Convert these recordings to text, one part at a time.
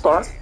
turn.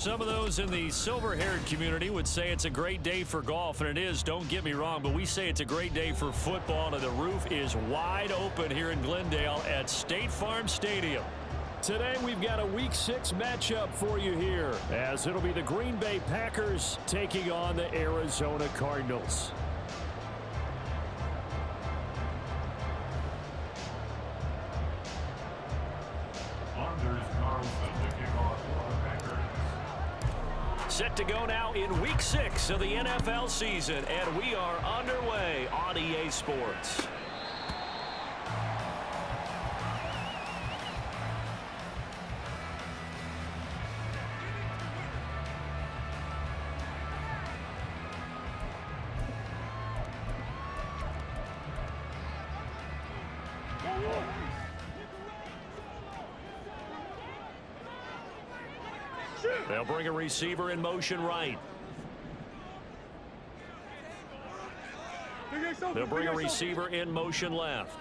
Some of those in the silver-haired community would say it's a great day for golf, and it is, don't get me wrong, but we say it's a great day for football, and the roof is wide open here in Glendale at State Farm Stadium. Today we've got a Week 6 matchup for you here, as it'll be the Green Bay Packers taking on the Arizona Cardinals. Set to go now in Week 6 of the NFL season, and we are underway on EA Sports. They'll bring a receiver in motion right. They'll bring a receiver in motion left.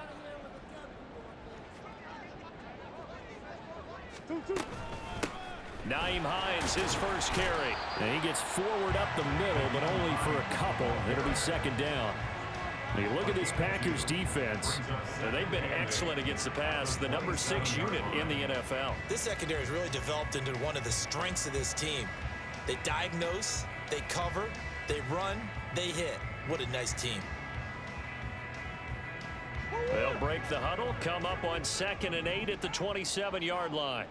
Nyheim Hines, his first carry. And he gets forward up the middle, but only for a couple. It'll be second down. You look at this Packers defense. They've been excellent against the pass, the number 6 unit in the NFL. This secondary has really developed into one of the strengths of this team. They diagnose, they cover, they run, they hit. What a nice team. They'll break the huddle, come up on 2nd and 8 at the 27-yard line.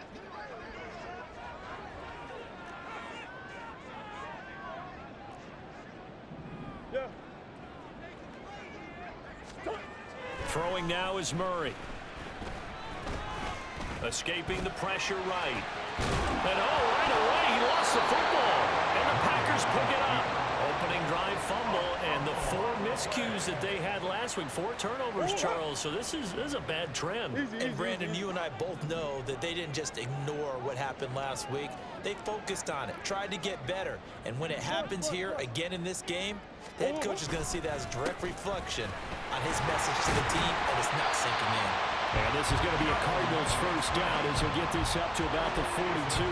Throwing now is Murray. Escaping the pressure right. And right away he lost the football. And the Packers pick it up. Opening drive fumble and the 4 miscues that they had last week. 4 turnovers, Charles. So this is a bad trend. And Brandon, you and I both know that they didn't just ignore what happened last week. They focused on it, tried to get better. And when it happens here again in this game, the head coach is going to see that as a direct reflection on his message to the team, and it's not sinking in. And this is going to be a Cardinals first down as he'll get this up to about the 42.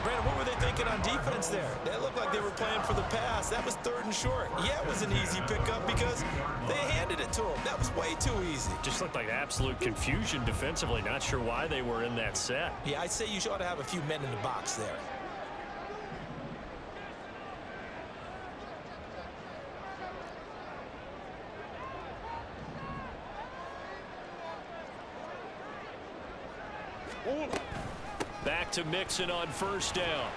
Brandon, what were they thinking on defense there? They looked like they were playing for the pass. That was 3rd and short. Yeah, it was an easy pickup because they handed it to him. That was way too easy. Just looked like absolute confusion defensively. Not sure why they were in that set. Yeah, I'd say you ought to have a few men in the box there. Back to Mixon on first down.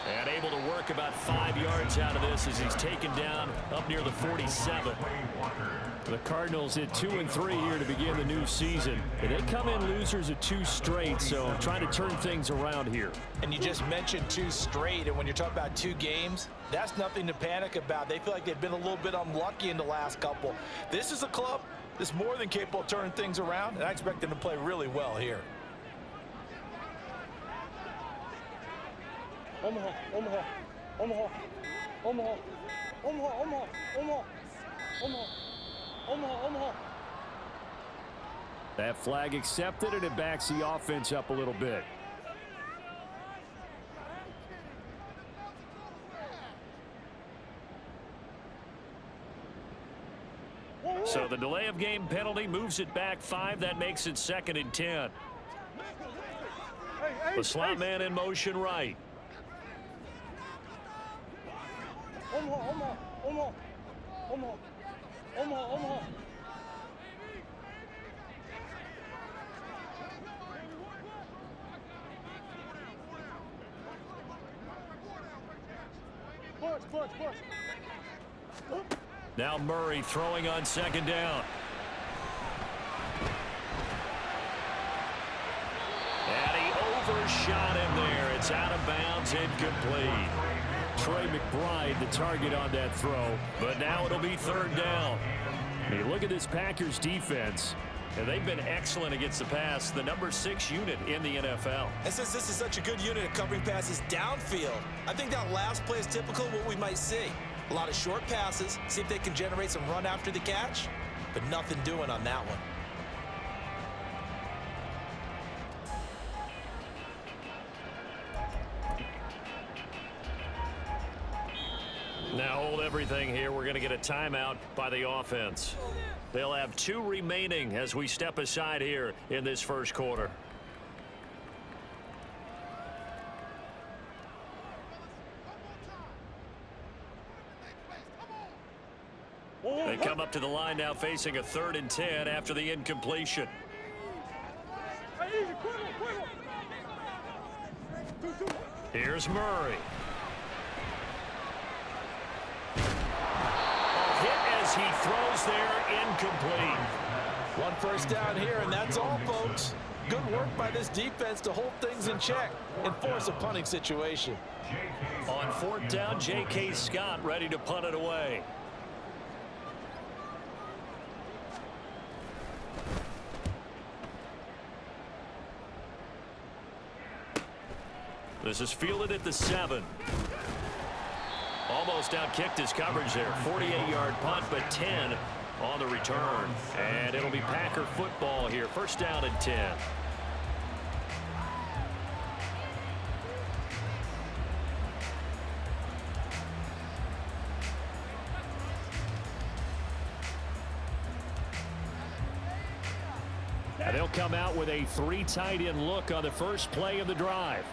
And able to work about 5 yards out of this as he's taken down up near the 47. The Cardinals hit 2-3 here to begin the new season. And they come in losers of 2 straight, so trying to turn things around here. And you just mentioned 2 straight, and when you're talking about 2 games, that's nothing to panic about. They feel like they've been a little bit unlucky in the last couple. This is a club that's more than capable of turning things around, and I expect them to play really well here. Omaha, Omaha, Omaha, Omaha, Omaha, Omaha, Omaha, Omaha, Omaha, Omaha. That flag accepted, and it backs the offense up a little bit. So the delay of game penalty moves it back 5. That makes it 2nd and 10. The slot man in motion right. Omaha, Omaha, Omaha, Omaha, Omaha, Omaha. Push. Now Murray throwing on 2nd down. And he overshot him there. It's out of bounds, incomplete. Trey McBride, the target on that throw. But now it'll be 3rd down. Hey, look at this Packers defense. And they've been excellent against the pass, the number 6 unit in the NFL. And since this is such a good unit of covering passes downfield, I think that last play is typical of what we might see. A lot of short passes, see if they can generate some run after the catch, but nothing doing on that one. Now hold everything here. We're going to get a timeout by the offense. They'll have 2 remaining as we step aside here in this first quarter. They come up to the line now facing a 3rd and 10 after the incompletion. Here's Murray. He throws there, incomplete. 1 first down here, and that's all, folks. Good work by this defense to hold things in check and force a punting situation. On 4th down, J.K. Scott ready to punt it away. This is fielded at the 7. Almost outkicked his coverage there. 48-yard punt, but 10 on the return. And it'll be Packer football here. 1st down and 10. And they'll come out with a 3 tight end look on the first play of the drive.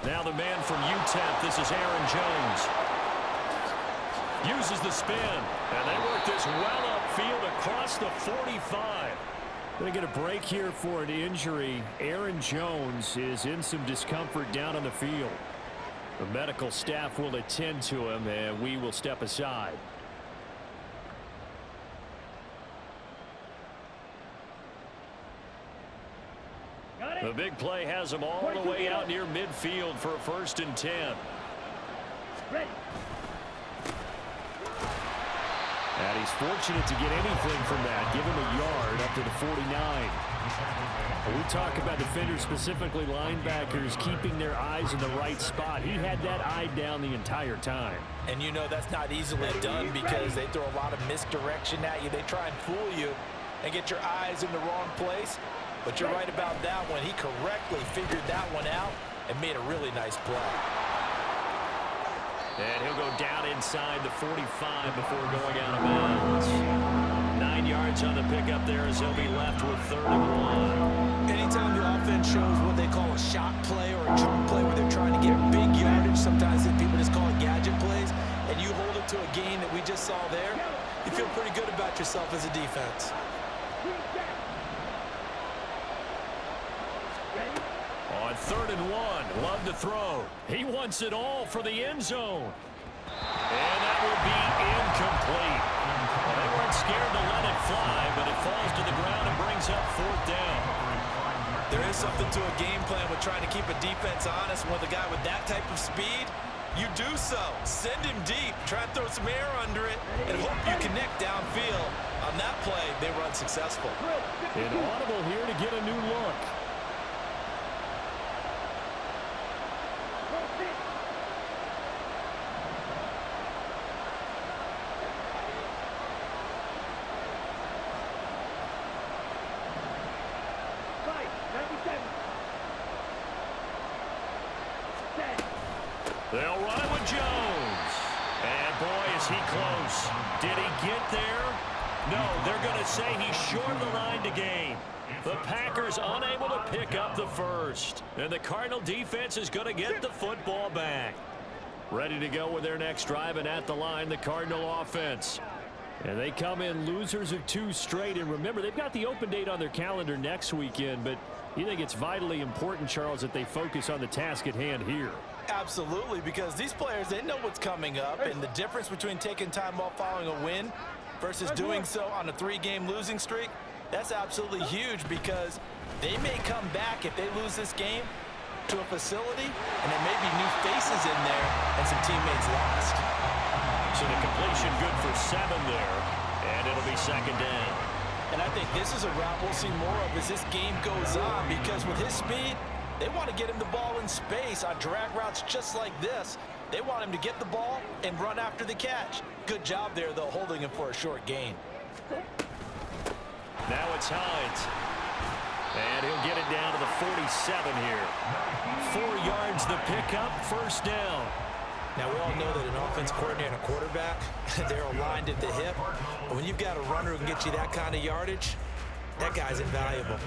Now the man from UTEP, this is Aaron Jones. Uses the spin, and they work this well upfield across the 45. Going to get a break here for an injury. Aaron Jones is in some discomfort down on the field. The medical staff will attend to him, and we will step aside. The big play has him all the way out near midfield for a 1st and 10. And he's fortunate to get anything from that. Give him a yard up to the 49. We talk about defenders, specifically linebackers, keeping their eyes in the right spot. He had that eye down the entire time. And you know that's not easily done because they throw a lot of misdirection at you. They try and fool you and get your eyes in the wrong place. But you're right about that one. He correctly figured that one out and made a really nice play. And he'll go down inside the 45 before going out of bounds. 9 yards on the pickup there as he'll be left with 3rd and 1. Anytime the offense shows what they call a shot play or a chunk play where they're trying to get big yardage, sometimes people just call it gadget plays, and you hold it to a gain that we just saw there, you feel pretty good about yourself as a defense. On 3rd and 1, love to throw. He wants it all for the end zone. And that will be incomplete. Well, they weren't scared to let it fly, but it falls to the ground and brings up 4th down. There is something to a game plan with trying to keep a defense honest. With a guy with that type of speed, you do so. Send him deep. Try to throw some air under it and hope you connect downfield. On that play, they run successful. An audible here to get a new look. They'll run it with Jones. And boy, is he close. Did he get there? No, they're going to say he's short of the line to gain. The Packers unable to pick up the first. And the Cardinal defense is going to get the football back. Ready to go with their next drive, and at the line, the Cardinal offense. And they come in losers of 2 straight. And remember, they've got the open date on their calendar next weekend, but you think it's vitally important, Charles, that they focus on the task at hand here? Absolutely, because these players, they know what's coming up, and the difference between taking time off following a win versus doing so on a 3-game losing streak, that's absolutely huge because they may come back if they lose this game to a facility, and there may be new faces in there and some teammates lost. So the completion good for 7 there, and it'll be 2nd down. And I think this is a route we'll see more of as this game goes on because with his speed, they want to get him the ball in space on drag routes just like this. They want him to get the ball and run after the catch. Good job there, though, holding him for a short gain. Now it's Hines. And he'll get it down to the 47 here. 4 yards the pickup, 1st down. Now, we all know that an offense coordinator and a quarterback, they're aligned at the hip. But when you've got a runner who can get you that kind of yardage, that guy's invaluable.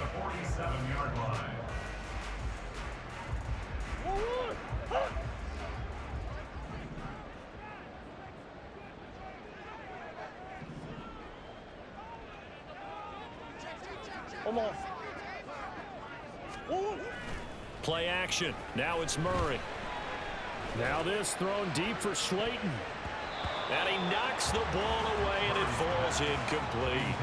Play action. Now it's Murray. Now this thrown deep for Slayton. And he knocks the ball away, and it falls incomplete.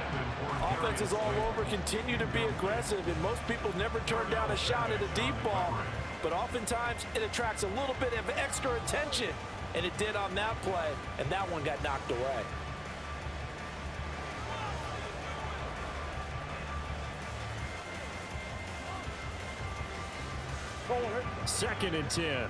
Offenses all over continue to be aggressive, and most people never turn down a shot at a deep ball. But oftentimes, it attracts a little bit of extra attention, and it did on that play, and that one got knocked away. Second and 10.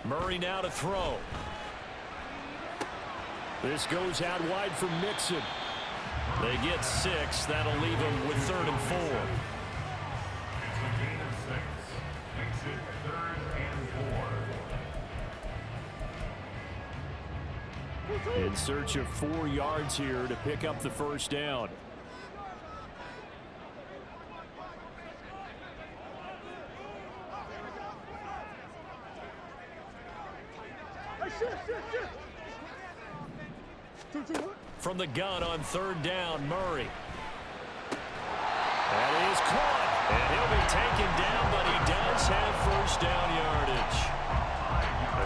Murray now to throw. This goes out wide for Mixon. They get 6. That'll leave them with 3rd and 4. In search of 4 yards here to pick up the 1st down. From the gun on 3rd down, Murray. That is caught. And he'll be taken down, but he does have 1st down yardage.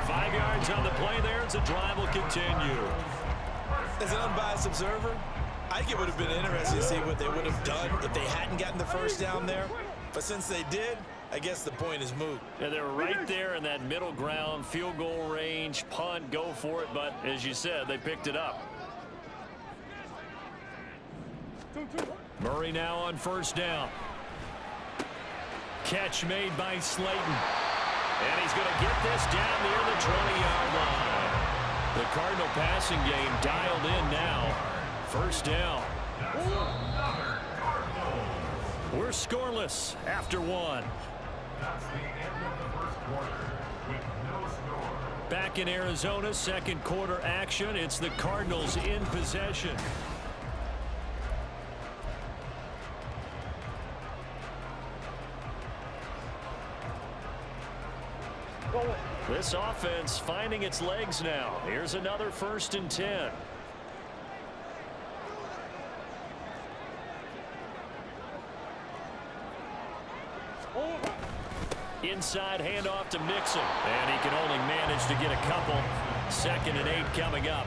If I 5 yards on the play there as the drive will continue. As an unbiased observer, I think it would have been interesting to see what they would have done if they hadn't gotten the first down there. But since they did, I guess the point is moot. Yeah, they're right there in that middle ground, field goal range, punt, go for it. But as you said, they picked it up. Murray now on first down. Catch made by Slayton. And he's going to get this down near the 20-yard line. The Cardinal passing game dialed in now. First down. We're scoreless after one. Back in Arizona, second quarter action. It's the Cardinals in possession. This offense finding its legs now. Here's another 1st and 10. Inside handoff to Mixon. And he can only manage to get a couple. 2nd and 8 coming up.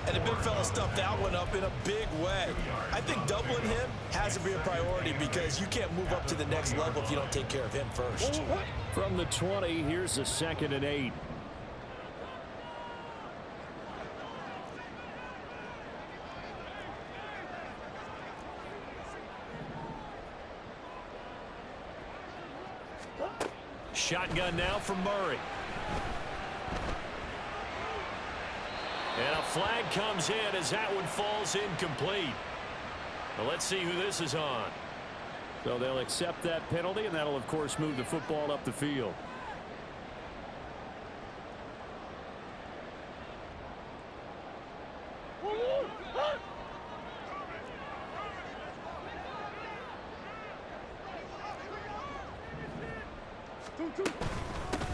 And the big fella stuffed that one up in a big way. I think doubling him has to be a priority because you can't move up to the next level if you don't take care of him first. From the 20, here's the 2nd and 8. Shotgun now from Murray. And a flag comes in as that one falls incomplete. Well, let's see who this is on. So they'll accept that penalty, and that'll, of course, move the football up the field.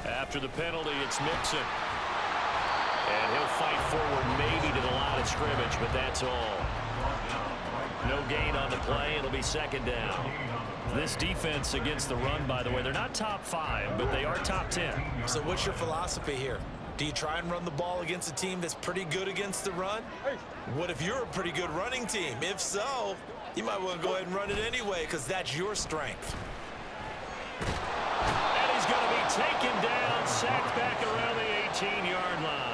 After the penalty, it's Mixon. And he'll fight forward maybe to the line of scrimmage, but that's all. No gain on the play. It'll be 2nd down. This defense against the run, by the way, they're not top 5, but they are top 10. So what's your philosophy here? Do you try and run the ball against a team that's pretty good against the run? What if you're a pretty good running team? If so, you might want to go ahead and run it anyway because that's your strength. And he's going to be taken down, sacked back around the 18-yard line.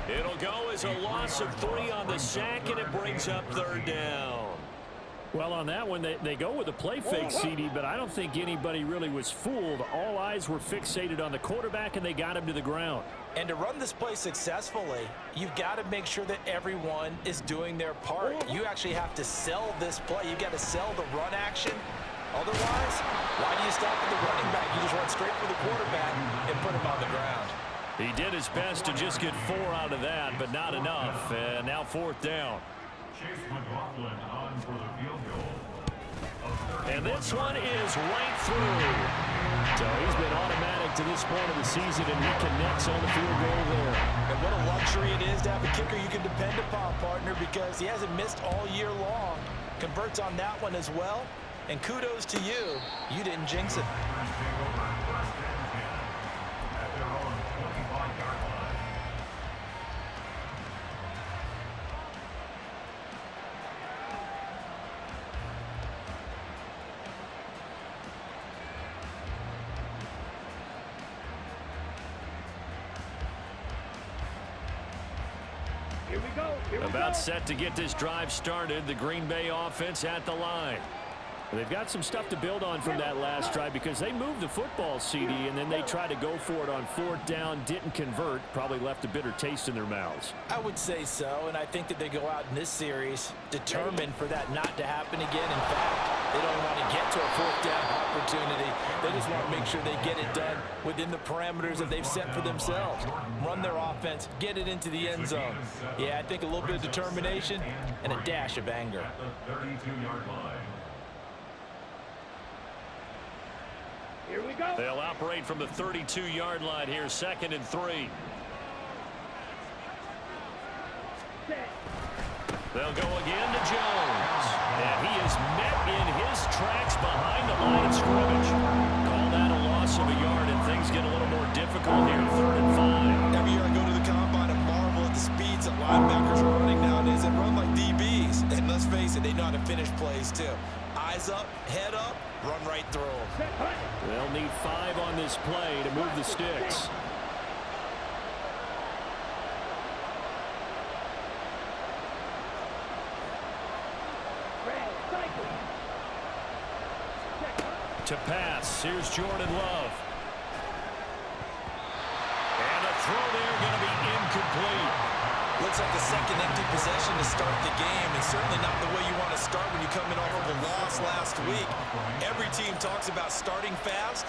It'll go as a loss of 3 on the sack, and it brings up 3rd down. Well, on that one, they go with a play fake, CD, but I don't think anybody really was fooled. All eyes were fixated on the quarterback, and they got him to the ground. And to run this play successfully, you've got to make sure that everyone is doing their part. You actually have to sell this play. You've got to sell the run action. Otherwise, why do you stop with the running back? You just run straight for the quarterback and put him on the ground. He did his best to just get 4 out of that, but not enough. And now 4th down. And this one is right through. So he's been automatic to this point of the season, and he connects on the field goal there. And what a luxury it is to have a kicker you can depend upon, partner, because he hasn't missed all year long. Converts on that one as well. And kudos to you. You didn't jinx it. About set to get this drive started. The Green Bay offense at the line. They've got some stuff to build on from that last drive because they moved the football, CD, and then they tried to go for it on 4th down, didn't convert, probably left a bitter taste in their mouths. I would say so, and I think that they go out in this series determined for that not to happen again. In fact, they don't want to get to a 4th down opportunity. They just want to make sure they get it done within the parameters that they've set for themselves. Run their offense, get it into the end zone. Yeah, I think a little bit of determination and a dash of anger. Here we go. They'll operate from the 32-yard line here, 2nd and 3. They'll go again to Jones. And he is met in his tracks behind the line of scrimmage. Call that a loss of a yard, and things get a little more difficult here. 3rd and 5. up, head up, run right through him. They'll need 5 on this play to move the sticks. To pass, here's Jordan Love. And a throw there going to be incomplete. Looks like a second empty possession to start the game, and certainly not the way you want to start when you come in off of a loss last week. Every team talks about starting fast.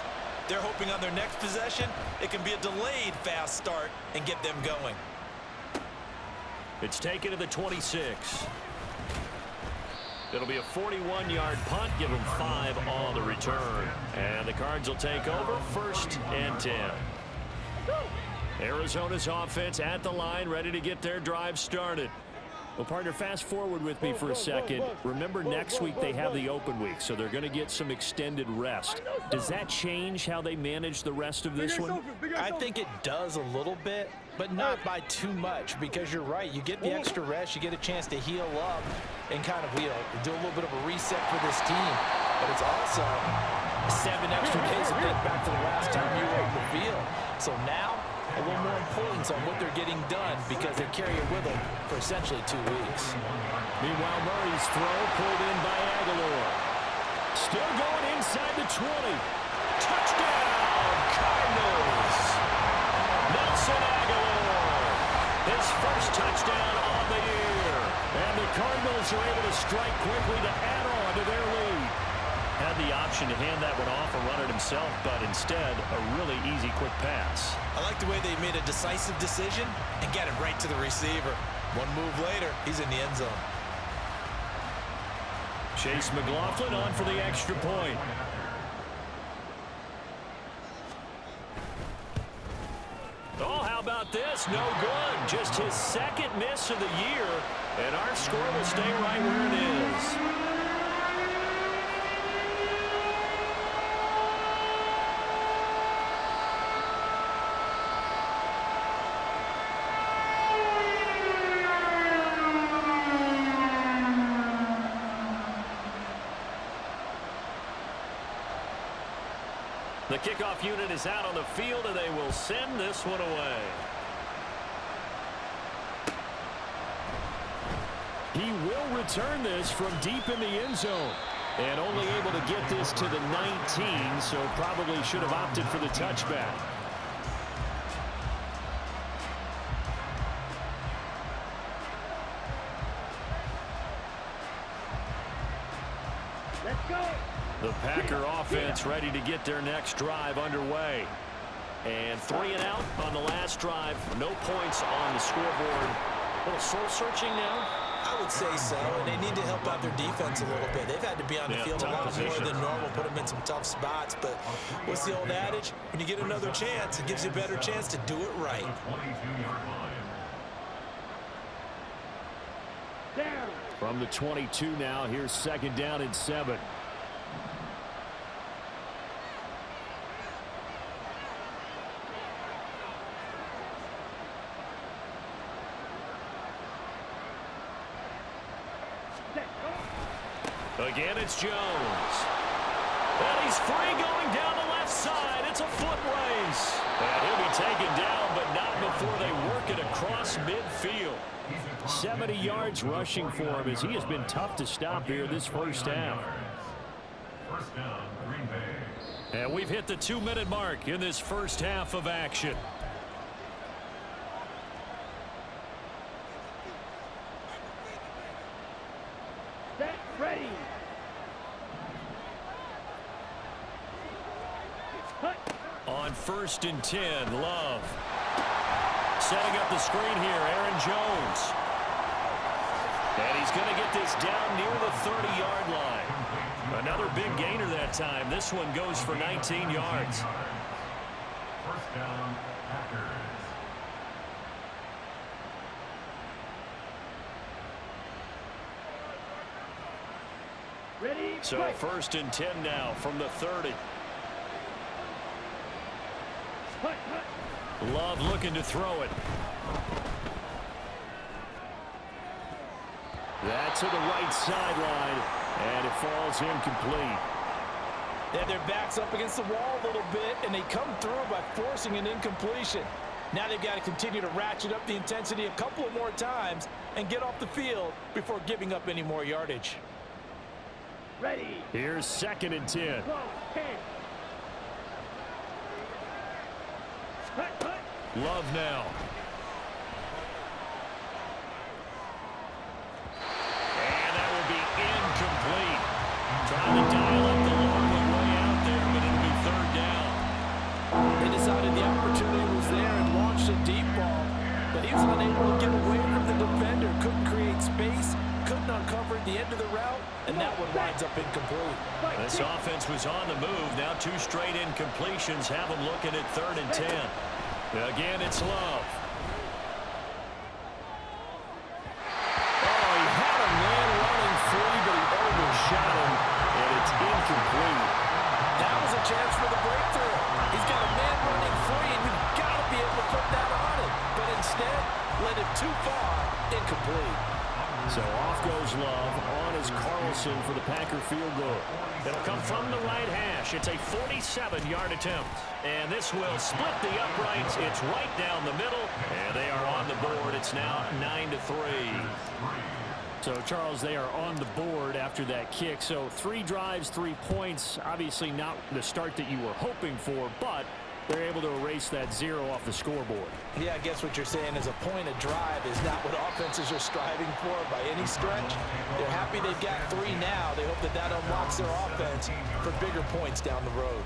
They're hoping on their next possession it can be a delayed fast start and get them going. It's taken to the 26. It'll be a 41-yard punt. Give them 5 on the return. And the Cards will take over 1st and 10. Arizona's offense at the line, ready to get their drive started. Well, partner, fast forward with me for a second. Remember, next week they have the open week, so they're going to get some extended rest. Does that change how they manage the rest of this one? I think it does a little bit, but not by too much, because you're right. You get the extra rest, you get a chance to heal up and kind of, do a little bit of a reset for this team. But it's also 7 extra days to think back to the last time you were on the field. So now, a little more importance on what they're getting done because they carry it with them for essentially 2 weeks. Meanwhile, Murray's throw pulled in by Aguilar. Still going inside the 20. Touchdown, Cardinals! Nelson Aguilar, his first touchdown on the year. And the Cardinals are able to strike quickly to add on to their lead. Had the option to hand that one off or run it himself, but instead, a really easy, quick pass. I like the way they made a decisive decision and got it right to the receiver. One move later, he's in the end zone. Chase McLaughlin on for the extra point. Oh, how about this? No good. Just his 2nd miss of the year, and our score will stay right where it is. The kickoff unit is out on the field, and they will send this one away. He will return this from deep in the end zone. And only able to get this to the 19, so probably should have opted for the touchback. Let's go. The Packer offense ready to get their next drive underway. And 3 and out on the last drive. No points on the scoreboard. A little soul-searching now. I would say so, and they need to help out their defense a little bit. They've had to be on the field a lot more than normal, put them in some tough spots. But what's the old adage? When you get another chance, it gives you a better chance to do it right. Down. From the 22 now, here's 2nd down and 7. Again, it's Jones. And he's free going down the left side. It's a foot race. And he'll be taken down, but not before they work it across midfield. 70 yards rushing for him as he has been tough to stop here this first half. And we've hit the 2-minute mark in this first half of action. Set. Ready. On 1st and 10, Love. Setting up the screen here, Aaron Jones. And he's going to get this down near the 30-yard line. Another big gainer that time. This one goes for 19 yards. First down, Packers. Ready. So Play. 1st and 10 now from the 30. Love looking to throw it. That to the right sideline. And it falls incomplete. They had their backs up against the wall a little bit, and they come through by forcing an incompletion. Now they've got to continue to ratchet up the intensity a couple of more times and get off the field before giving up any more yardage. Ready. Here's 2nd and 10. Go. Hey. Cut. Love now. And that will be incomplete. Trying to dial up the long way out there, but it'll be 3rd down. They decided the opportunity was there and launched a deep ball, but he was unable to get away from the defender. Couldn't create space, couldn't uncover the end of the route, and that one winds up incomplete. This offense was on the move. Now 2 straight incompletions have them looking at 3rd and 10. Again, it's Love. Oh, he had a man running free, but he overshot him, and it's incomplete. That was a chance for the breakthrough. He's got a man running free, and you've got to be able to put that on him. But instead, led it too far, incomplete. So off goes Love. On is Carlson for the Packer field goal. It'll come from the right hash. It's a 47-yard attempt. And this will split the uprights. It's right down the middle. And they are on the board. It's now 9-3. So, Charles, they are on the board after that kick. So 3 drives, 3 points. Obviously not the start that you were hoping for, but they're able to erase that 0 off the scoreboard. Yeah, I guess what you're saying is a point of drive is not what offenses are striving for by any stretch. They're happy they've got 3 now. They hope that that unlocks their offense for bigger points down the road.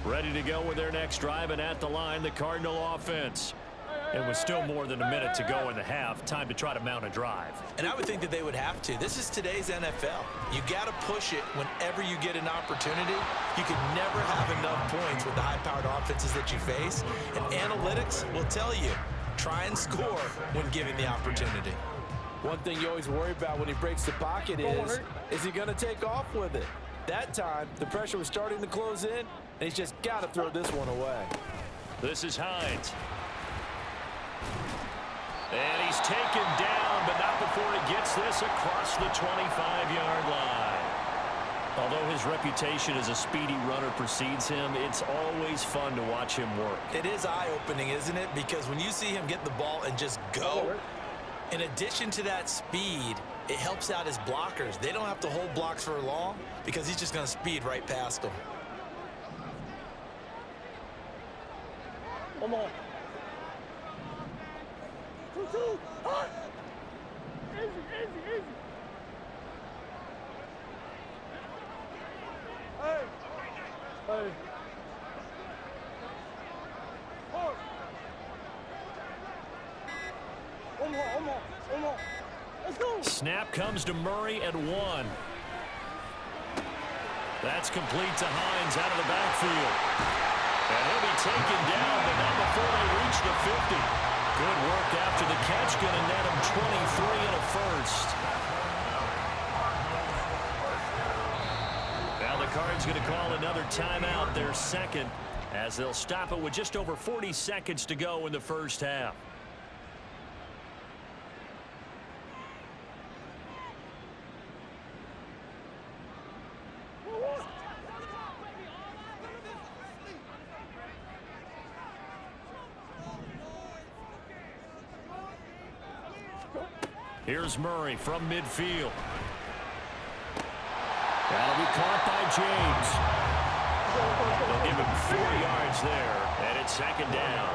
Ready to go with their next drive, and at the line, the Cardinal offense. And with still more than a minute to go in the half, time to try to mount a drive. And I would think that they would have to. This is today's NFL. You got to push it whenever you get an opportunity. You can never have enough points with the high-powered offenses that you face. And analytics will tell you, try and score when given the opportunity. One thing you always worry about when he breaks the pocket is he going to take off with it? That time, the pressure was starting to close in, and he's just got to throw this one away. This is Hines. And he's taken down, but not before he gets this across the 25-yard line. Although his reputation as a speedy runner precedes him, it's always fun to watch him work. It is eye-opening, isn't it? Because when you see him get the ball and just go, in addition to that speed, it helps out his blockers. They don't have to hold blocks for long because he's just going to speed right past them. Come on. 2-2. Hot. Easy. Hey. Hard. One more. Let's go. Snap comes to Murray at 1. That's complete to Hines out of the backfield. And he'll be taken down, but not before they reach the 50. Good work after the catch. Going to net him 23 and a first. Now the Cards going to call another timeout, their second, as they'll stop it with just over 40 seconds to go in the first half. Here's Murray from midfield. That'll be caught by James. They'll give him 4 yards there, and it's second down.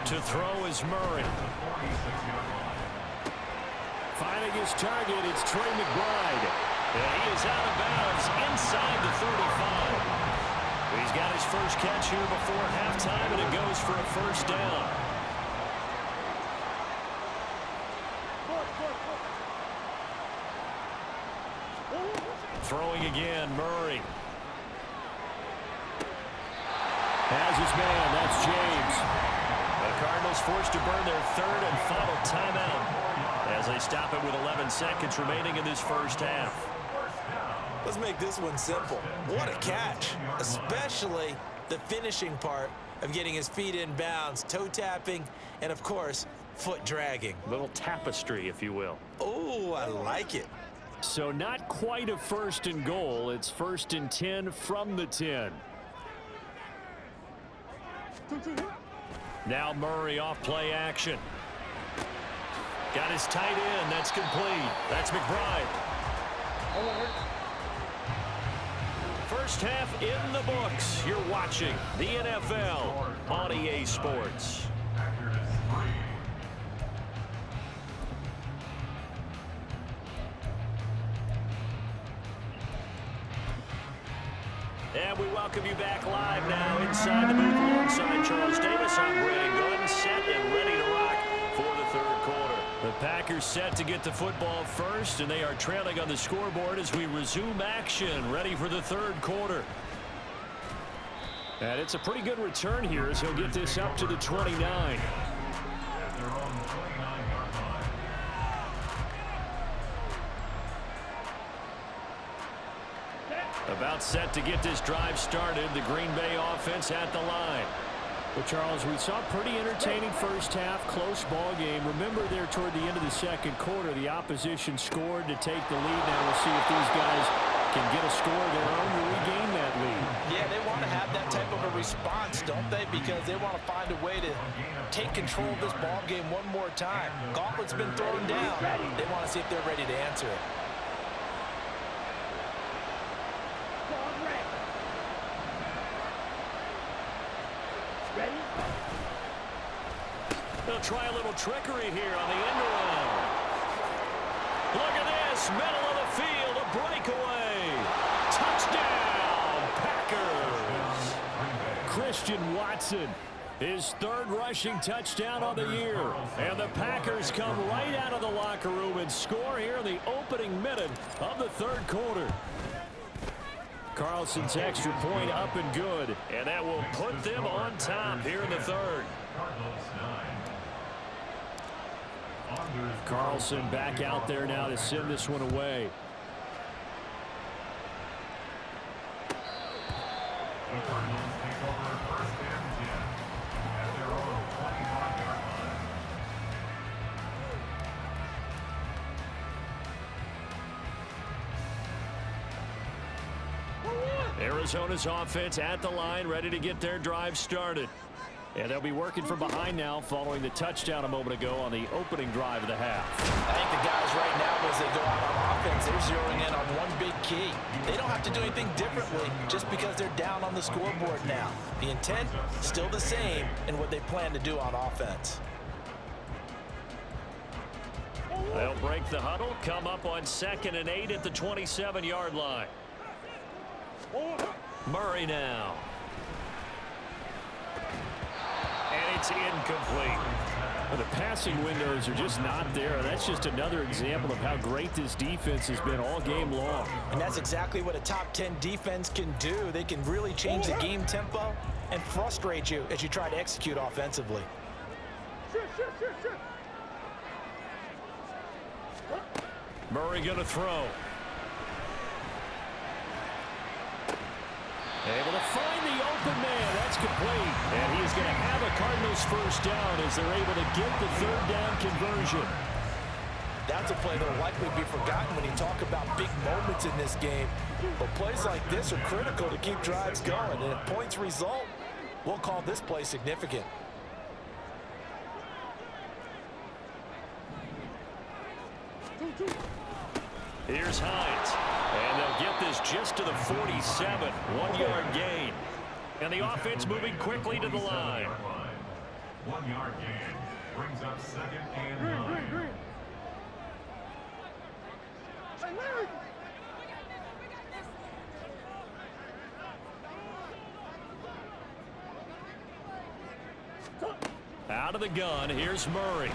To throw is Murray. Finding his target, it's Trey McBride. And he is out of bounds inside the 35. He's got his first catch here before halftime, and it goes for a first down. Throwing again, Murray. Has his man, that's James. The Cardinals forced to burn their third and final timeout as they stop it with 11 seconds remaining in this first half. Let's make this one simple. What a catch, especially the finishing part of getting his feet in bounds, toe tapping, and of course, foot dragging. Little tapestry, if you will. Oh, I like it. So not quite a 1st and goal. It's 1st and 10 from the 10. Now Murray off play action. Got his tight end. That's complete. That's McBride. First half in the books. You're watching the NFL on EA Sports. And we welcome you back live now inside the booth alongside Charles Davis. I'm Brandon Gunn, set and ready to rock for the 3rd quarter. The Packers set to get the football first, and they are trailing on the scoreboard as we resume action, ready for the 3rd quarter. And it's a pretty good return here as he'll get this up to the 29. About set to get this drive started. The Green Bay offense at the line. Well, Charles, we saw a pretty entertaining first half, close ball game. Remember there toward the end of the 2nd quarter, the opposition scored to take the lead. Now we'll see if these guys can get a score of their own to regain that lead. Yeah, they want to have that type of a response, don't they? Because they want to find a way to take control of this ball game one more time. Gauntlet's been thrown down. They want to see if they're ready to answer it. They'll try a little trickery here on the end around. Look at this, middle of the field, a breakaway. Touchdown, Packers. Christian Watson, his 3rd rushing touchdown on the year. And the Packers come right out of the locker room and score here in the opening minute of the 3rd quarter. Carlson's extra point up and good. And that will put them on top here in the 3rd. Carlson back out there now to send this one away. The Cardinals take over 1st and 10 at their own 25-yard line. Arizona's offense at the line, ready to get their drive started. And they'll be working from behind now following the touchdown a moment ago on the opening drive of the half. I think the guys right now, as they go out on offense, they're zeroing in on one big key. They don't have to do anything differently just because they're down on the scoreboard now. The intent, still the same in what they plan to do on offense. They'll break the huddle, come up on 2nd and 8 at the 27-yard line. Murray now. And it's incomplete. Well, the passing windows are just not there. That's just another example of how great this defense has been all game long. And that's exactly what a top 10 defense can do. They can really change the game tempo and frustrate you as you try to execute offensively. Murray going to throw. Able to find the open man. That's complete. And he's going to have a Cardinals 1st down as they're able to get the 3rd down conversion. That's a play that will likely be forgotten when you talk about big moments in this game. But plays like this are critical to keep drives going. And if points result, we'll call this play significant. Here's Hines. And they'll get this just to the 47. 1-yard gain. And the offense moving quickly to the line. 1-yard gain brings up 2nd and 9. Out of the gun, here's Murray.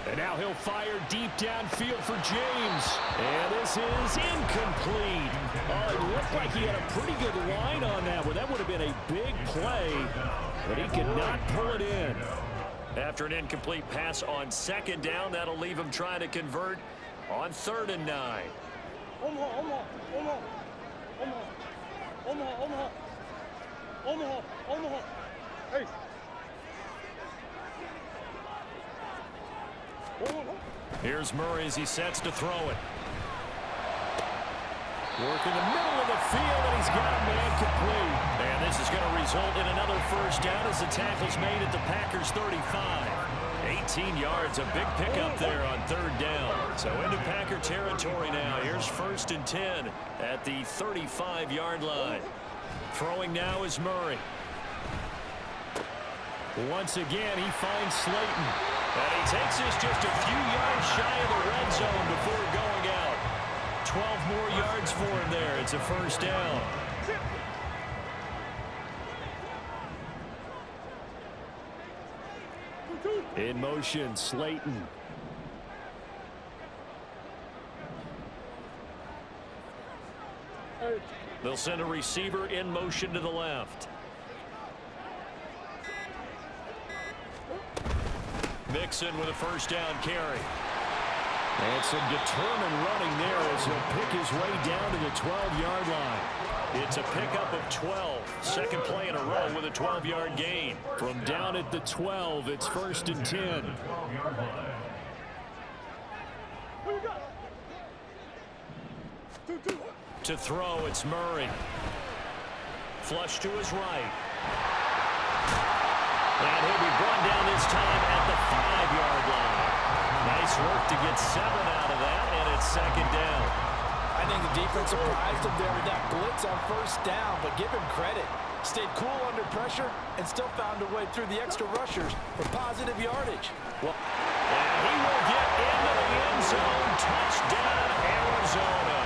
And now he'll fire deep downfield for James. And this is incomplete. Oh, it looked like he had a pretty good line on that one. That would have been a big play, but he could not pull it in. After an incomplete pass on 2nd down, that'll leave him trying to convert on 3rd and 9. Omaha. Omaha. Hey. Omaha. Here's Murray as he sets to throw it. Work in the middle of the field, and he's got a man complete. And this is going to result in another first down as the tackle's made at the Packers' 35. 18 yards, a big pickup there on third down. So into Packer territory now. Here's 1st and 10 at the 35-yard line. Throwing now is Murray. Once again, he finds Slayton. And he takes this just a few yards shy of the red zone before going out. 12 more yards for him there. It's a first down. In motion, Slayton. They'll send a receiver in motion to the left. Mixon with a first down carry. And some determined running there as he'll pick his way down to the 12-yard line. It's a pickup of 12. Second play in a row with a 12-yard gain. From down at the 12, it's 1st and 10. To throw, it's Murray. Flush to his right. And he'll be brought down this time at the 5-yard line. Nice work to get 7 out of that, and it's second down. I think the defense surprised him there with that blitz on first down, but give him credit. Stayed cool under pressure and still found a way through the extra rushers for positive yardage. Well, and he will get into the end zone. Touchdown, Arizona.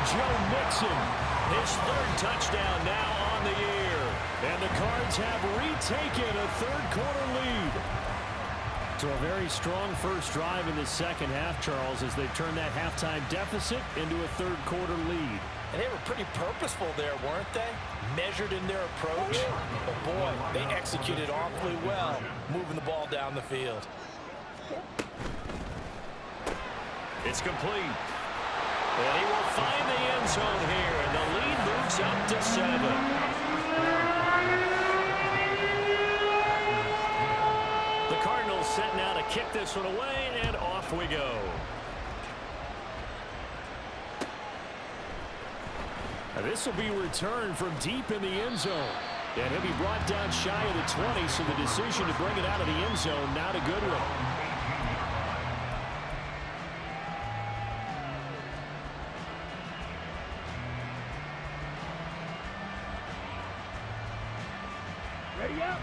Joe Mixon, His 3rd touchdown now on the year. and the Cards have retaken a third-quarter lead. So a very strong first drive in the second half, Charles, as they've turned that halftime deficit into a third-quarter lead. And they were pretty purposeful there, weren't they? Measured in their approach. But boy, they executed awfully well, moving the ball down the field. It's complete. And he will find the end zone here, and the lead moves up to 7. The Cardinals set now to kick this one away, and off we go. This will be returned from deep in the end zone. And he'll be brought down shy of the 20, so the decision to bring it out of the end zone, not a good one.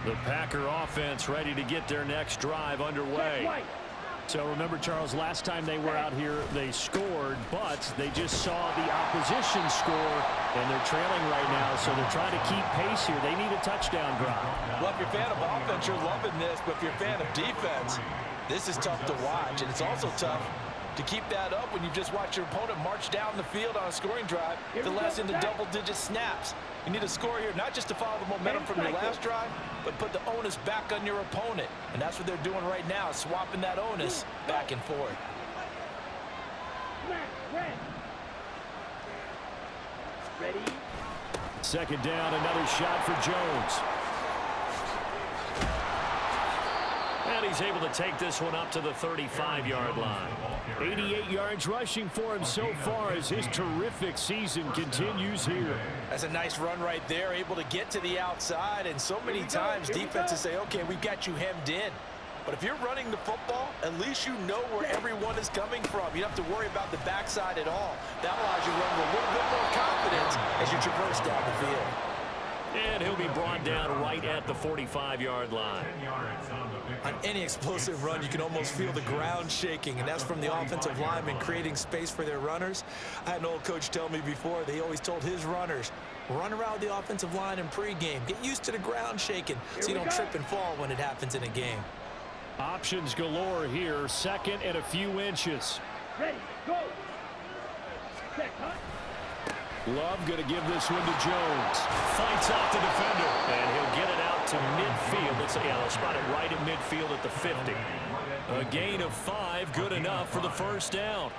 The Packer offense ready to get their next drive underway. So remember, Charles, last time they were out here, they scored, but they just saw the opposition score, and they're trailing right now, so they're trying to keep pace here. They need a touchdown drive. Well, if you're a fan of offense, you're loving this, but if you're a fan of defense, this is tough to watch, and it's also tough to keep that up when you just watch your opponent march down the field on a scoring drive that lasts into double-digit snaps. You need a score here, not just to follow the momentum from your last drive, but put the onus back on your opponent. And that's what they're doing right now, swapping that onus back and forth. Ready? Second down, another shot for Jones. And he's able to take this one up to the 35-yard line. 88 yards rushing for him so far as his terrific season continues here. That's a nice run right there, able to get to the outside, and so many times defenses say, okay, we've got you hemmed in. But if you're running the football, at least you know where everyone is coming from. You don't have to worry about the backside at all. That allows you to run with a little bit more confidence as you traverse down the field. And he'll be brought down right at the 45-yard line. On any explosive run, you can almost feel the ground shaking, and that's from the offensive linemen creating space for their runners. I had an old coach tell me before, they always told his runners, run around the offensive line in pregame. Get used to the ground shaking so you don't trip and fall when it happens in a game. Options galore here, second and a few inches. Ready, go! Set, cut. Love going to give this one to Jones. Fights off the defender, and he'll get it out to midfield. They'll spot it right at midfield at the 50. A gain of 5, good enough for the first down.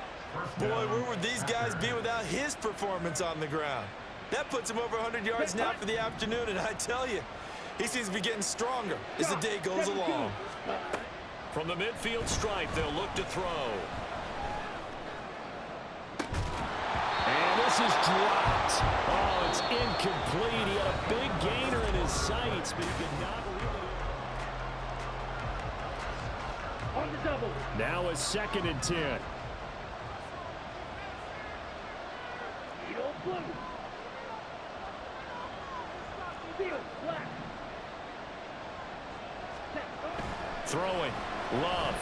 Boy, where would these guys be without his performance on the ground? That puts him over 100 yards now for the afternoon, and I tell you, he seems to be getting stronger as the day goes along. From the midfield stripe, they'll look to throw. And this is dropped. Oh, it's incomplete. He had a big gainer in his sights, but he could not really. On the double. Now a 2nd and 10. Eagle blue. Field black. Throwing. Love.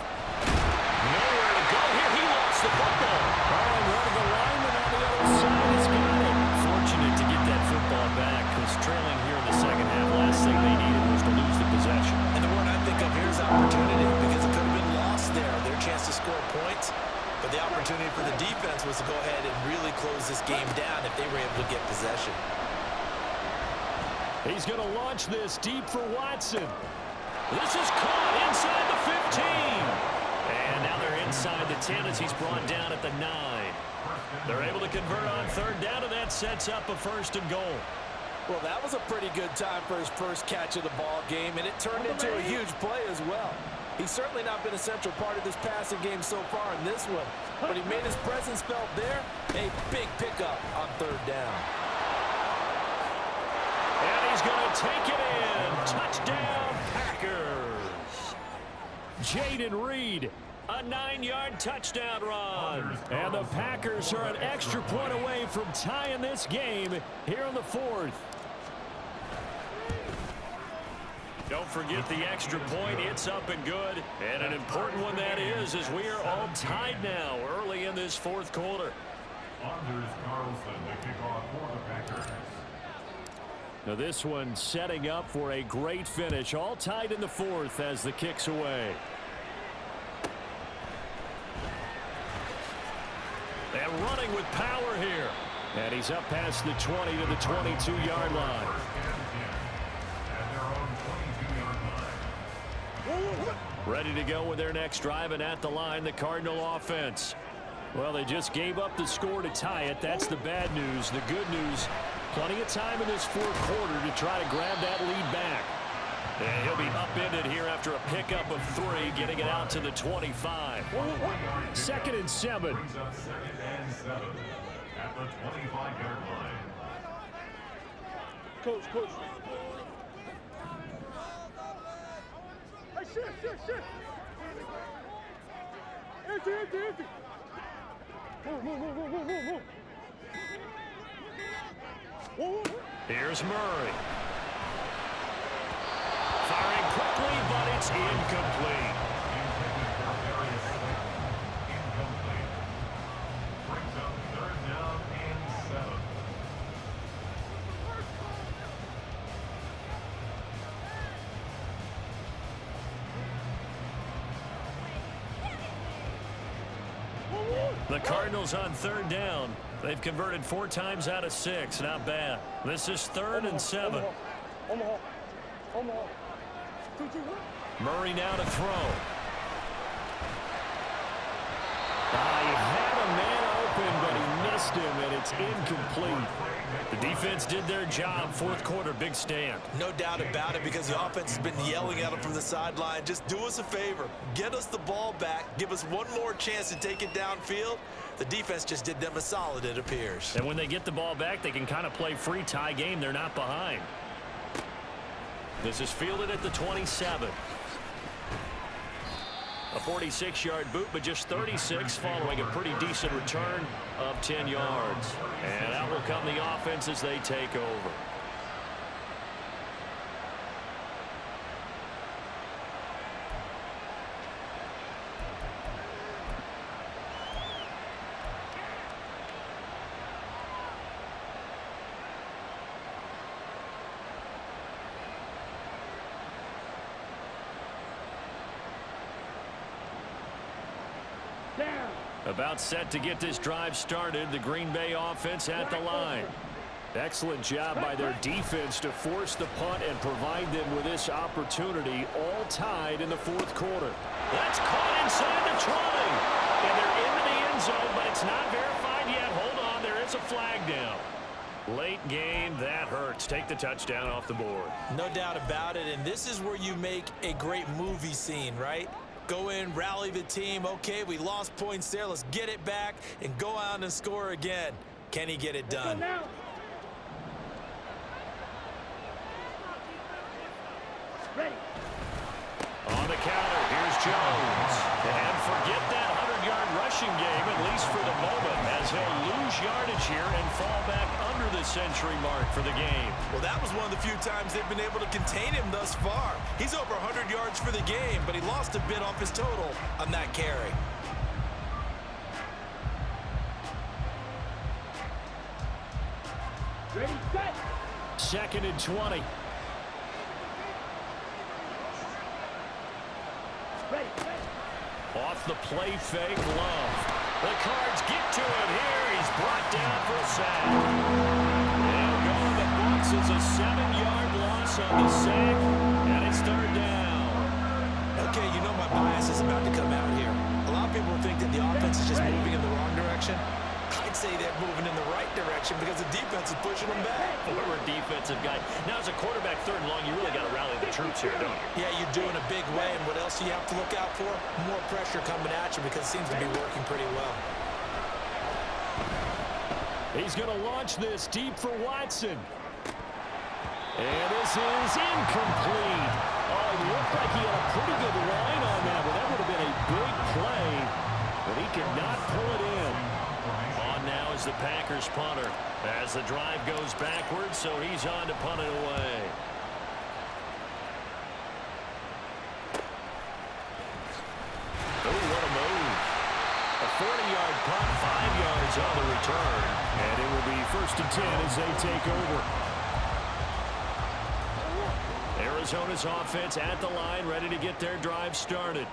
Nowhere to go here. He lost the football. Oh, and one of the linemen on the other side has got it. Fortunate to get that football back, because trailing here in the second half, last thing they needed was to lose the possession. And the word I think of here is opportunity, because it could have been lost there. Their chance to score points. But the opportunity for the defense was to go ahead and really close this game down if they were able to get possession. He's going to launch this deep for Watson. This is caught inside the 15. And now they're inside the 10 as he's brought down at the 9. They're able to convert on 3rd down, and that sets up a 1st and goal. Well, that was a pretty good time for his first catch of the ball game, and it turned into a huge play as well. He's certainly not been a central part of this passing game so far in this one, but he made his presence felt there. A big pickup on 3rd down. And he's going to take it in. Touchdown, Packers. Jaden Reed, a 9-yard touchdown run. And the Packers are an extra point away from tying this game here in the 4th. Don't forget the extra point. It's up and good. And an important one that is, as we are all tied now early in this 4th quarter. Anders Carlson to kick off for the Packers. Now this one setting up for a great finish. All tied in the 4th as the kick's away. And running with power here. And he's up past the 20 to the 22-yard line. At their own 22-yard line. Ready to go with their next drive, and at the line, the Cardinal offense. Well, they just gave up the score to tie it. That's the bad news. The good news, plenty of time in this 4th quarter to try to grab that lead back. And he'll be upended here after a pickup of 3, getting it out to the 25. 2nd and 7. Brings up 2nd and 7 at the 25-yard line. Coach. Hey, shift. Empty. Move. Here's Murray. Firing quickly, but it's incomplete. Incomplete. Brings up 3rd down and 7. The Cardinals on 3rd down. They've converted 4 times out of 6. Not bad. This is 3rd and 7. Omaha. 2-2. Murray now to throw. He had a man open, but he missed him, and it's incomplete. The defense did their job. 4th quarter, big stand. No doubt about it, because the offense has been yelling at him from the sideline. Just do us a favor. Get us the ball back. Give us one more chance to take it downfield. The defense just did them a solid, it appears. And when they get the ball back, they can kind of play free tie game. They're not behind. This is fielded at the 27. A 46-yard boot, but just 36 following a pretty decent return of 10 yards. And out will come the offense as they take over. About set to get this drive started. The Green Bay offense at the line. Excellent job by their defense to force the punt and provide them with this opportunity, all tied in the 4th quarter. That's caught inside the 20. And they're into the end zone, but it's not verified yet. Hold on, there is a flag down. Late game, that hurts. Take the touchdown off the board. No doubt about it, and this is where you make a great movie scene, right? Go in, rally the team. Okay, we lost points there. Let's get it back and go out and score again. Can he get it done? On the counter, here's Jones. And forget that 100-yard rushing game, at least for the moment, as he'll lose yardage here and fall back under the century mark for the game. Well, that was one of the few times they've been able to contain him thus far. He's over 100 yards for the game, but he lost a bit off his total on that carry. Ready, set. 2nd and 20. Ready. Off the play fake, Love. The Cards get to him here. He's brought down for a sack. They'll go in the books as a 7-yard loss on the sack, and it's 3rd down. Okay, you know my bias is about to come out here. A lot of people think that the offense is just moving in the wrong direction. I'd say they're moving in the right direction because the defense is pushing them back. Former defensive guy. Now, as a quarterback, 3rd and long, you really got to rally the troops here, don't you? Yeah, you're doing a big way, and what else do you have to look out for? More pressure coming at you because it seems to be working pretty well. He's going to launch this deep for Watson. And this is incomplete. Oh, it looked like he had a pretty good line on that, but that would have been a big play. But he could not pull it in. On now is the Packers punter as the drive goes backwards, so he's on to punt it away. Oh, what a move. A 40-yard punt, 5 yards on the return. And it will be 1st and 10 as they take over. Arizona's offense at the line, ready to get their drive started.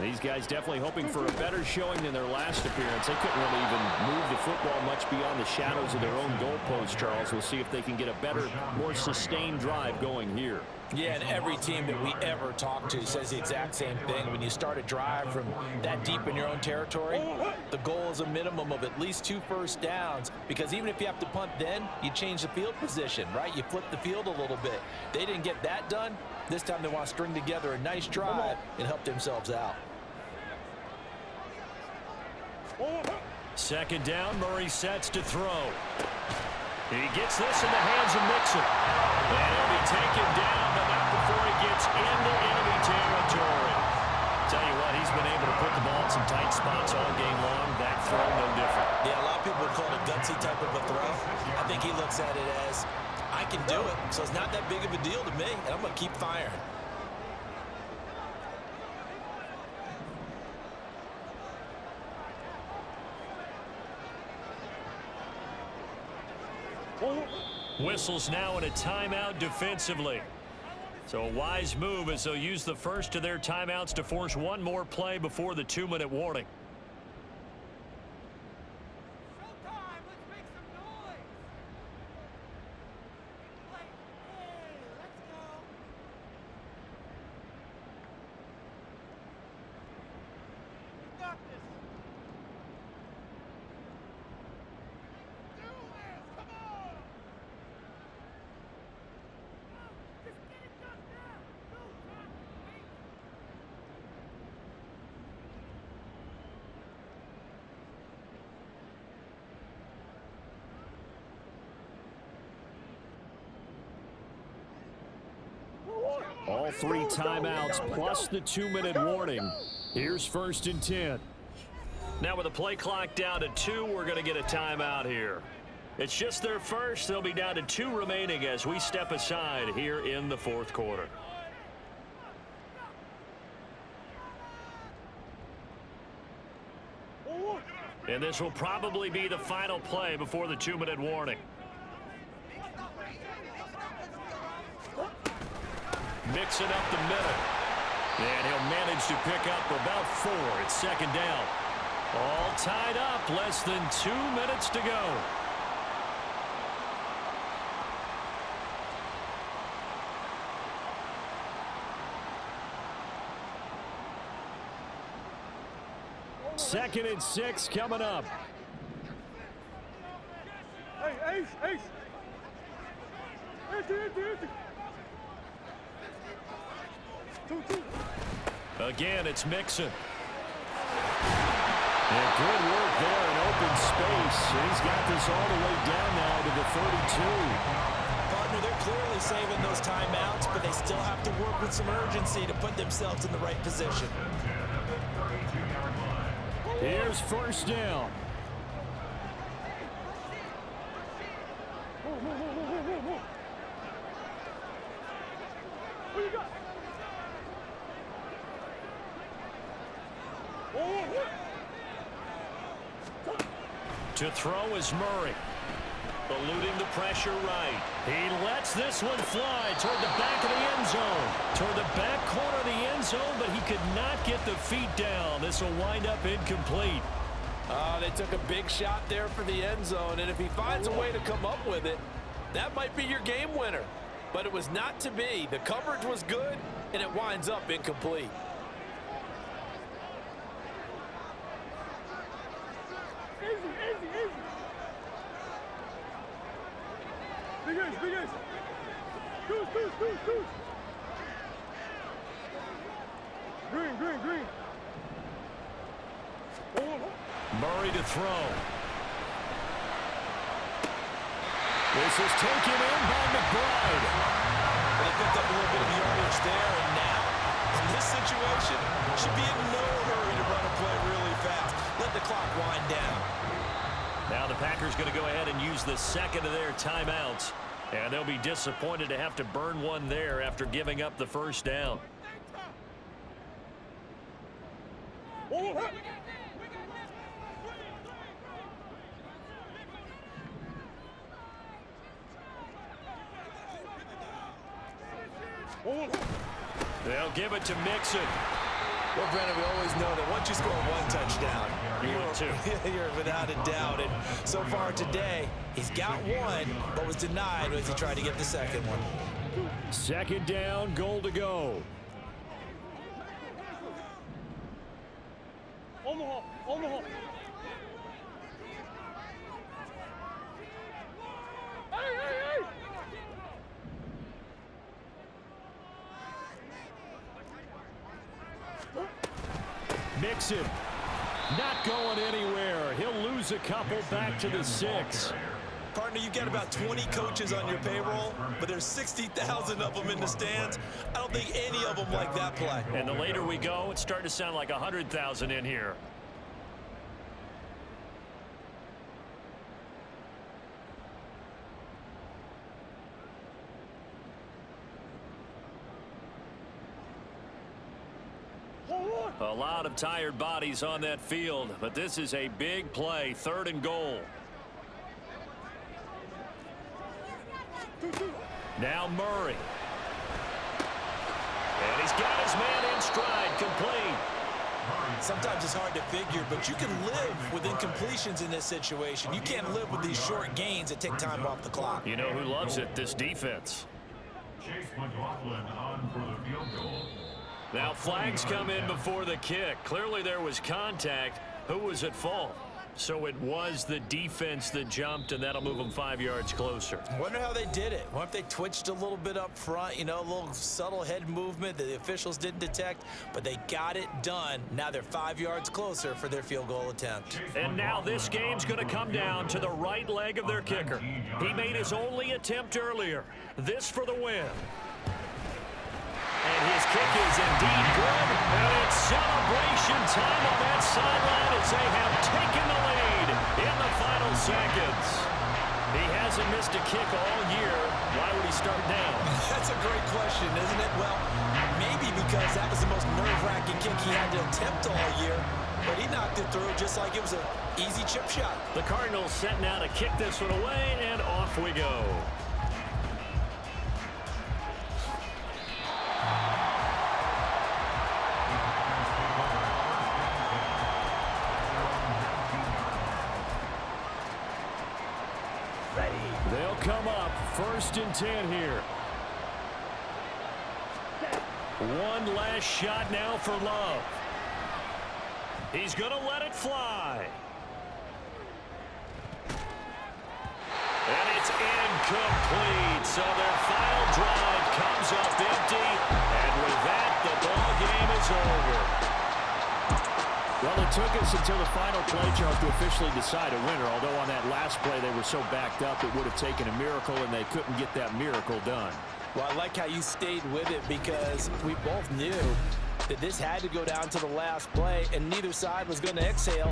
These guys definitely hoping for a better showing than their last appearance. They couldn't really even move the football much beyond the shadows of their own goalpost, Charles. We'll see if they can get a better, more sustained drive going here. Yeah, and every team that we ever talk to says the exact same thing. When you start a drive from that deep in your own territory, the goal is a minimum of at least 2 first downs, because even if you have to punt then, you change the field position, right? You flip the field a little bit. They didn't get that done. This time they want to string together a nice drive and help themselves out. 2nd down, Murray sets to throw. He gets this in the hands of Mixon. And he'll be taken down, but not before he gets into enemy territory. Tell you what, he's been able to put the ball in some tight spots all game long. That throw, no different. Yeah, a lot of people would call it a gutsy type of a throw. I think he looks at it as, I can do it, so it's not that big of a deal to me, and I'm going to keep firing. Whistles now in a timeout defensively. So a wise move as they'll use the first of their timeouts to force one more play before the 2-minute warning. All 3 timeouts plus the 2-minute warning. Here's 1st and 10. Now with the play clock down to 2, we're going to get a timeout here. It's just their first. They'll be down to 2 remaining as we step aside here in the 4th quarter. And this will probably be the final play before the 2-minute warning. Mixing up the middle. And he'll manage to pick up about 4. It's 2nd down. All tied up. Less than 2 minutes to go. Second and 6 coming up. Hey, Ace, ace. Empty. 2. Again, it's Mixon. And good work there in open space. And he's got this all the way down now to the 32. Partner, they're clearly saving those timeouts, but they still have to work with some urgency to put themselves in the right position. Here's first down. Whoa. What you got? To throw is Murray. Eluding the pressure right. He lets this one fly toward the back of the end zone. Toward the back corner of the end zone, but he could not get the feet down. This will wind up incomplete. They took a big shot there for the end zone, and if he finds a way to come up with it, that might be your game winner. But it was not to be. The coverage was good, and it winds up incomplete. Easy. Big ace. Goose. Green. Murray to throw. This is taken in by McBride. They picked up a little bit of yardage there, and now, in this situation, should be in no hurry to run a play really fast. Let the clock wind down. Now the Packers going to go ahead and use the second of their timeouts. And they'll be disappointed to have to burn one there after giving up the first down. They'll give it to Mixon. Well, Brennan, we always know that once you score one touchdown, you're without a doubt. And so far today, he's got one, but was denied as he tried to get the second one. Second down, goal to go. Omaha. Hey! Mixon, not going anywhere. He'll lose a couple back to the 6. Partner, you've got about 20 coaches on your payroll, but there's 60,000 of them in the stands. I don't think any of them like that play. And the later we go, it's starting to sound like 100,000 in here. A lot of tired bodies on that field, but this is a big play, 3rd and goal. Now Murray. And he's got his man in stride, complete. Sometimes it's hard to figure, but you can live with incompletions in this situation. You can't live with these short gains that take time off the clock. You know who loves it? This defense. Chase McLaughlin on for the field goal. Now flags come in before the kick. Clearly there was contact. Who was at fault? So it was the defense that jumped, and that'll move them 5 yards closer. I wonder how they did it. What if they twitched a little bit up front, you know, a little subtle head movement that the officials didn't detect, but they got it done. Now they're 5 yards closer for their field goal attempt. And now this game's going to come down to the right leg of their kicker. He made his only attempt earlier. This for the win. And his kick is indeed good. And it's celebration time on that sideline as they have taken the lead in the final seconds. He hasn't missed a kick all year. Why would he start now? That's a great question, isn't it? Well, maybe because that was the most nerve-wracking kick he had to attempt all year. But he knocked it through just like it was an easy chip shot. The Cardinals setting out to kick this one away, and off we go. They'll come up 1st and 10 here. One last shot now for Love. He's going to let it fly. And he incomplete. So their final drive comes up empty. And with that, the ball game is over. Well, it took us until the final play, Charles, to officially decide a winner. Although on that last play they were so backed up, it would have taken a miracle, and they couldn't get that miracle done. Well, I like how you stayed with it because we both knew that this had to go down to the last play, and neither side was going to exhale